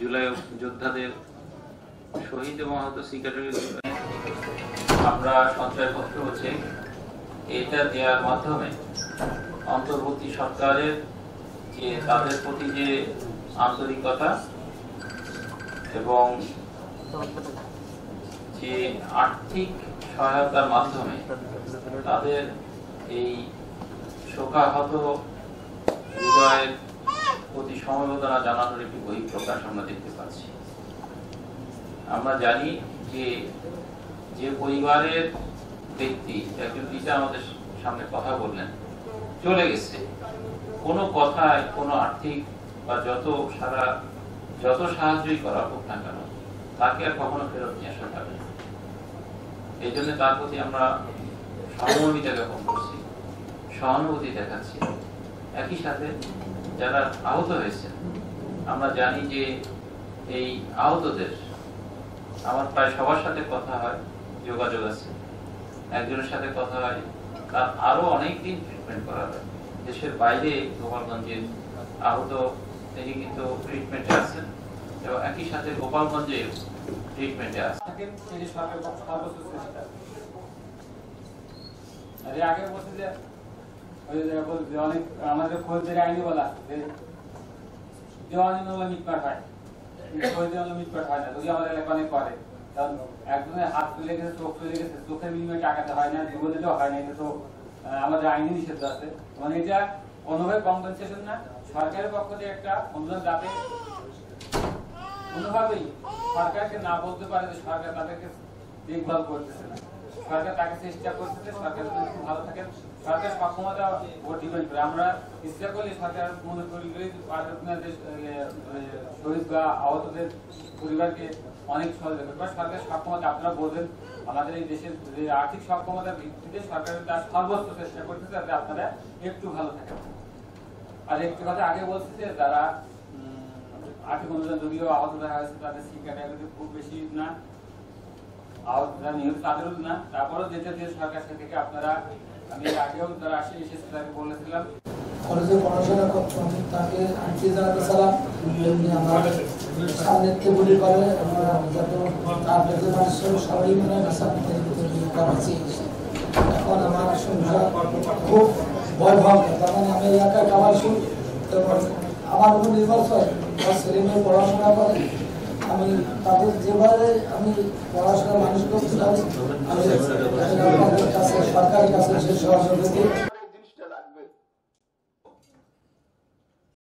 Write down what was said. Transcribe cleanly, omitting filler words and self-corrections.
জুলাই যোদ্ধাদের শহীদ এবং আহত শিক্ষার্থী আমরা সঞ্চয়পত্র হচ্ছে এটা দেওয়ার মাধ্যমে অন্তর্বর্তী সরকারের যে তাদের প্রতি যে আন্তরিকতা এবং যে আর্থিক সহায়তার মাধ্যমে তাদের এই শোকাহত হৃদয়ের প্রতি সমবেদনা জানানোর একটি বহিঃপ্রকাশ আমরা দেখতে পাচ্ছি। আমরা জানি যে পরিবারের ব্যক্তি একজন পিতা আমাদের সামনে কথা বললেন, চলে গেছে, কোনো কথায় কোনো আর্থিক বা যত সাহায্যই করা হোক না কেন তাকে আর কখনো ফেরত নিয়ে আসা যাবে না। এই জন্য তার প্রতি আমরা সহমর্মিতা জ্ঞাপন করছি, সহানুভূতি দেখাচ্ছি। একই সাথে যারা আহত হয়েছে, আমরা জানি যে এই আহতদের আমার প্রায় সবার সাথে কথা হয়, যোগাযোগ আছে, একজনের সাথে কথা হয়, তার আরো অনেক দিন ট্রিটমেন্ট করা হয়। দেশের বাইরে গোপালগঞ্জের আহত তিনি কিন্তু ট্রিটমেন্টে আছেন এবং একই সাথে গোপালগঞ্জে ট্রিটমেন্টে আছেন। আগে বলছে যে অনেক আমাদের খোঁজের আইনি বলা দেওয়ানি হলো মিটমাট হয়, খোঁজে হলো মিটমাট হয় না, যদি আমাদের এলাকা অনেক করে। কারণ একজনের হাত চলে গেছে, চোখ চলে গেছে, চোখের বিনিময়ে টাকাতে হয় না, জীবনে দেওয়া হয় না, এটা তো আমাদের আইনি নিষেধ আছে। মানে এটা কোনোভাবে কম্পেনসেশন না, সরকারের পক্ষ থেকে একটা অনুদান, যাতে কোনোভাবেই সরকারকে না বলতে পারে যে সরকার তাদেরকে দেখভাল করতেছে না। সরকার তাকে চেষ্টা করতেছে, সরকার যদি ভালো থাকে, সরকার সক্ষমতা উপর ডিপেন্ড করে। আমরা ইচ্ছা করলে সরকার মনে করি শহীদ বা আহতদের পরিবারকে অনেক সহযোগিতা করবে। সরকার সক্ষমতা আপনারা বলবেন, আমাদের এই দেশের যে আর্থিক সক্ষমতার ভিত্তিতে সরকার তার সর্বোচ্চ চেষ্টা করতেছে যাতে আপনারা একটু ভালো থাকেন। আর একটু কথা আগে বলছি যে যারা আর্থিক অনুদান যদিও আহত দেখা হয়েছে তাদের শিক্ষাটা খুব বেশি না, আহতরা নিহত তাদেরও না, তারপরেও যেটা দিয়ে সরকার থেকে আপনারা, আমি আগেও যারা এসেছে তাকে বলেছিলাম কলেজে পড়াশোনা করতাম, তাকে আন্টি জানাতে সালাম। আমাদের সামনেতে বলি করে যাতে তার মানুষের সবাই মনে হয়। এখন আমার সংসার খুব ভয় ভাব, তার মানে আমি এলাকায় কামাইছি, তখন আমার উপর নির্ভর হয় আমার ছেলে মেয়ে পড়াশোনা করে। আমি তাদের যেভাবে আমি পড়াশোনা মানুষ করতে পারি, আমি সরকারের কাছে সে সহযোগিতা